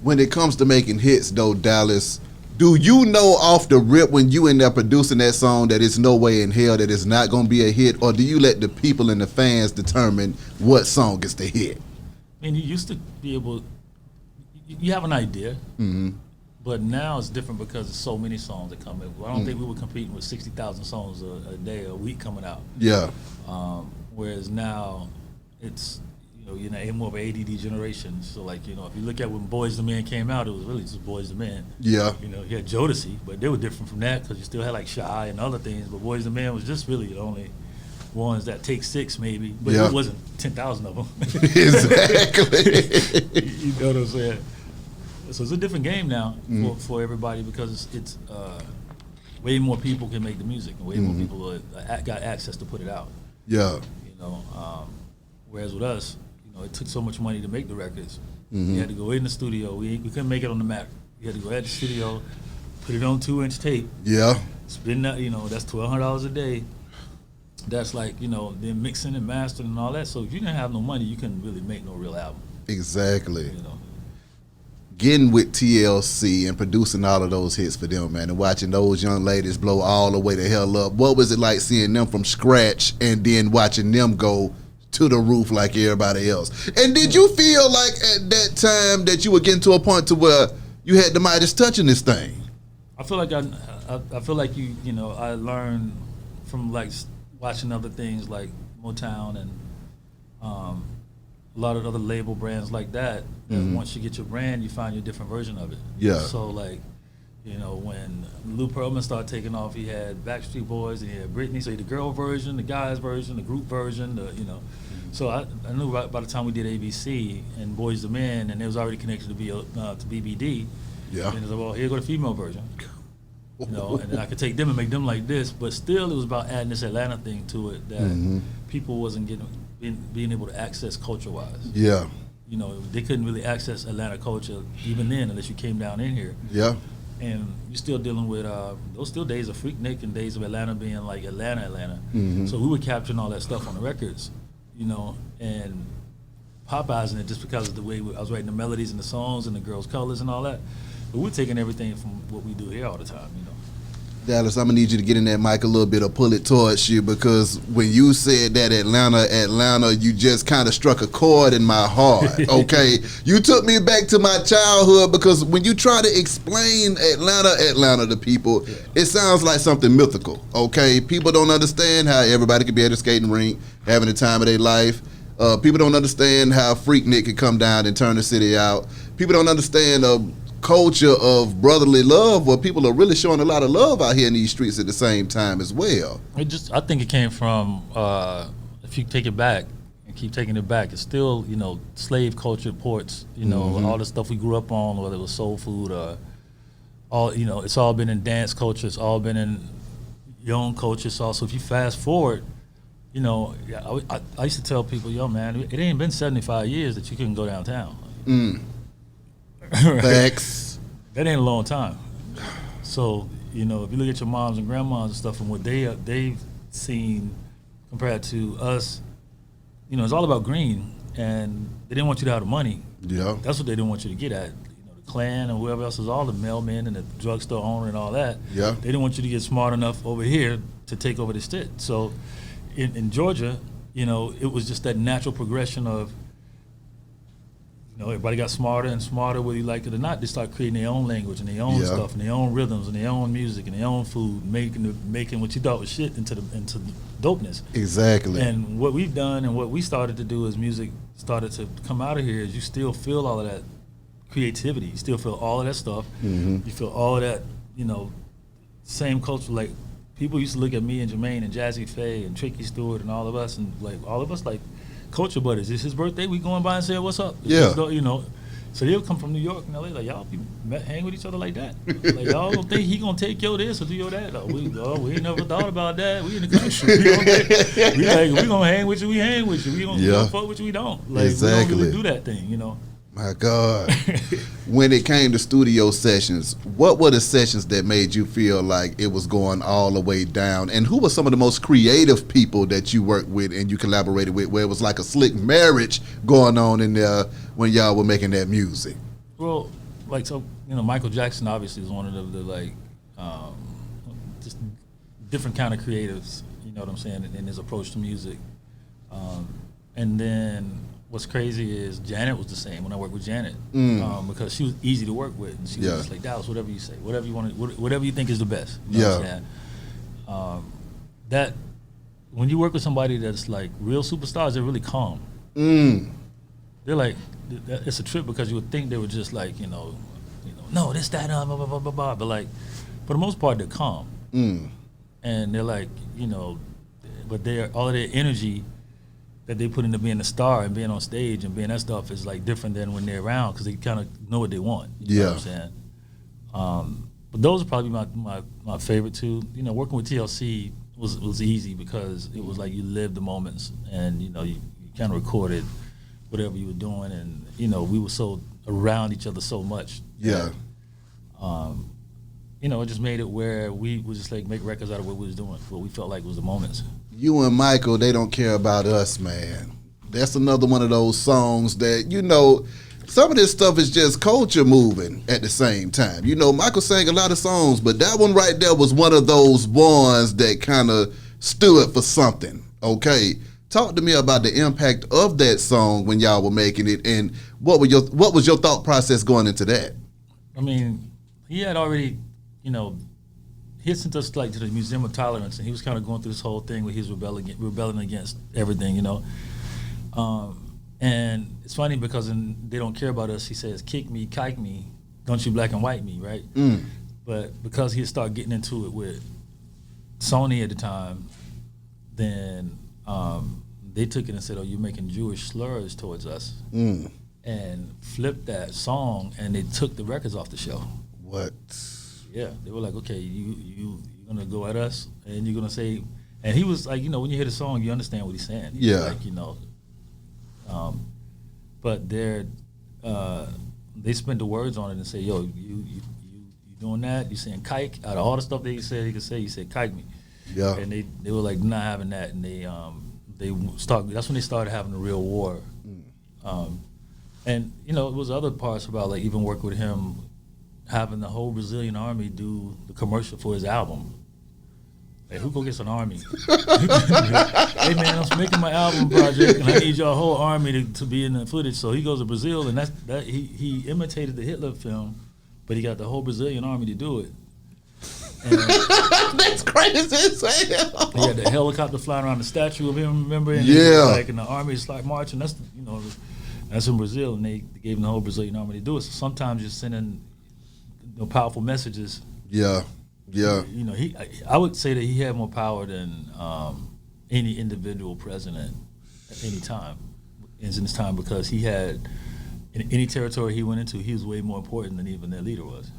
when it comes to making hits, though, Dallas, do you know off the rip when you in there producing that song that it's no way in hell that it's not going to be a hit, or do you let the people and the fans determine what song is the hit? I mean, you used to be able, you have an idea, but now it's different because there's so many songs that come in. I don't think we were competing with 60,000 songs a day, a week coming out. Yeah. Whereas now it's, more of an ADD generation. So, like, if you look at when Boyz II Men came out, it was really just Boyz II Men. Yeah. You had Jodeci, but they were different from that because you still had, like, Shy and other things. But Boyz II Men was just really the only ones that take 6 maybe. But it wasn't 10,000 of them. Exactly. You know what I'm saying? So it's a different game now for everybody because it's way more people can make the music and way more people got access to put it out. Yeah. Whereas with us, it took so much money to make the records. We had to go in the studio. We couldn't make it on the Mac. We had to go at the studio, put it on 2-inch tape. Yeah. Spend that, that's $1,200 a day. That's like, then mixing and mastering and all that. So if you didn't have no money, you couldn't really make no real album. Exactly. Getting with TLC and producing all of those hits for them, man, and watching those young ladies blow all the way the hell up. What was it like seeing them from scratch and then watching them go to the roof like everybody else? And did you feel like at that time that you were getting to a point to where you had the Midas touching this thing? I feel like I feel like I learned from like watching other things like Motown and a lot of other label brands like that. Once you get your brand, you find your different version of it. Yeah. So like, when Lou Pearlman started taking off, he had Backstreet Boys and he had Britney. So he had the girl version, the guys version, the group version. So I knew by the time we did ABC and Boyz II Men, and it was already connected to BBD. Yeah. And it was like, well, here go the female version. And then I could take them and make them like this, but still it was about adding this Atlanta thing to it that people wasn't being able to access culture-wise. Yeah. They couldn't really access Atlanta culture even then unless you came down in here. Yeah. And you're still dealing with those still days of Freaknik and days of Atlanta being like Atlanta. So we were capturing all that stuff on the records, and Popeyes in it just because of the way I was writing the melodies and the songs and the girls' colors and all that. But we're taking everything from what we do here all the time, Dallas, I'm gonna need you to get in that mic a little bit or pull it towards you, because when you said that Atlanta, you just kind of struck a chord in my heart, okay? You took me back to my childhood, because when you try to explain Atlanta to people, it sounds like something mythical, okay? People don't understand how everybody could be at a skating rink, having the time of their life. People don't understand how Freaknik could come down and turn the city out. People don't understand culture of brotherly love, where people are really showing a lot of love out here in these streets at the same time as well. I think it came from, if you take it back and keep taking it back, it's still, slave culture ports, all the stuff we grew up on, whether it was soul food or all, it's all been in dance culture, it's all been in your own culture. So if you fast forward, I used to tell people, man, it ain't been 75 years that you couldn't go downtown. Facts. That ain't a long time. So, if you look at your moms and grandmas and stuff and what they've seen compared to us, it's all about green, and they didn't want you to have the money. Yeah. That's what they didn't want you to get at. The Klan and whoever else was, all the mailmen and the drugstore owner and all that. Yeah. They didn't want you to get smart enough over here to take over the state. So in Georgia, it was just that natural progression of, everybody got smarter and smarter, whether you like it or not. They start creating their own language and their own stuff and their own rhythms and their own music and their own food, making what you thought was shit into dopeness. Exactly. And what we've done and what we started to do as music started to come out of here is you still feel all of that creativity. You still feel all of that stuff. You feel all of that, same culture. Like, people used to look at me and Jermaine and Jazzy Faye and Tricky Stewart and all of us, like culture buddies. It's his birthday. We going by and say what's up. Yeah. So they'll come from New York and LA like, y'all hang with each other like that. Like, y'all don't think he gonna take your this or do your that? We ain't never thought about that. We in the country. We gonna hang with you. We hang with you. We gonna fuck with you. We don't. Like, exactly. We don't really do that thing. My God. When it came to studio sessions, what were the sessions that made you feel like it was going all the way down? And who were some of the most creative people that you worked with and you collaborated with, where it was like a slick marriage going on in there when y'all were making that music? Well, like, so, you know, Michael Jackson obviously is one of the like, just different kind of creatives, you know what I'm saying, in his approach to music. And then what's crazy is Janet was the same when I worked with Janet, because she was easy to work with, and she was just like, Dallas, whatever you say, whatever you want, whatever you think is the best. You know what I'm saying? That when you work with somebody that's like real superstars, they're really calm. They're like, it's a trip because you would think they were just like, you know, no, this, that, blah, blah, blah, blah, blah. But like, for the most part, they're calm. And they're like, you know, but all of their energy that they put into being a star and being on stage and being that stuff is like different than when they're around, because they kind of know what they want. You know what I'm saying? But those are probably my favorite two. You know, working with TLC was easy because it was like you lived the moments, and you know you kind of recorded whatever you were doing, and you know we were so around each other so much. That, you know, it just made it where we would just like make records out of what we was doing, what we felt like was the moments. You and Michael, they don't care about us, man. That's another one of those songs that, you know, some of this stuff is just culture moving at the same time. You know, Michael sang a lot of songs, but that one right there was one of those ones that kind of stood for something, okay? Talk to me about the impact of that song when y'all were making it, and what was your thought process going into that? I mean, he had already, you know, he had sent us like to the Museum of Tolerance, and he was kind of going through this whole thing where he was rebelling against everything, you know. And it's funny because They Don't Care About Us, he says, kick me, kike me, don't you black and white me, right? But because he had started getting into it with Sony at the time, then they took it and said, oh, you're making Jewish slurs towards us. And flipped that song, and they took the records off the show. What? Yeah, they were like, okay, you're gonna go at us, and you're gonna say, and he was like, you know, when you hear the song, you understand what he's saying. He's like, you know, but they spent the words on it and say, yo, you doing that? You saying kike? Out of all the stuff that he said he could say, he said kike me. Yeah. And they were like not having that, and that's when they started having a real war. And you know, it was other parts about like even working with him, having the whole Brazilian army do the commercial for his album. Hey, who go get an army? Hey man, I'm making my album project, and I need your whole army to be in the footage. So he goes to Brazil, and he imitated the Hitler film, but he got the whole Brazilian army to do it. And that's crazy as hell. He had the helicopter flying around the statue of him, remember? And and the army is like marching. That's that's in Brazil, and they gave him the whole Brazilian army to do it. So sometimes you're sending powerful messages. Yeah. You know, I would say that he had more power than any individual president at any time in his time, because he had, in any territory he went into, he was way more important than even their leader was.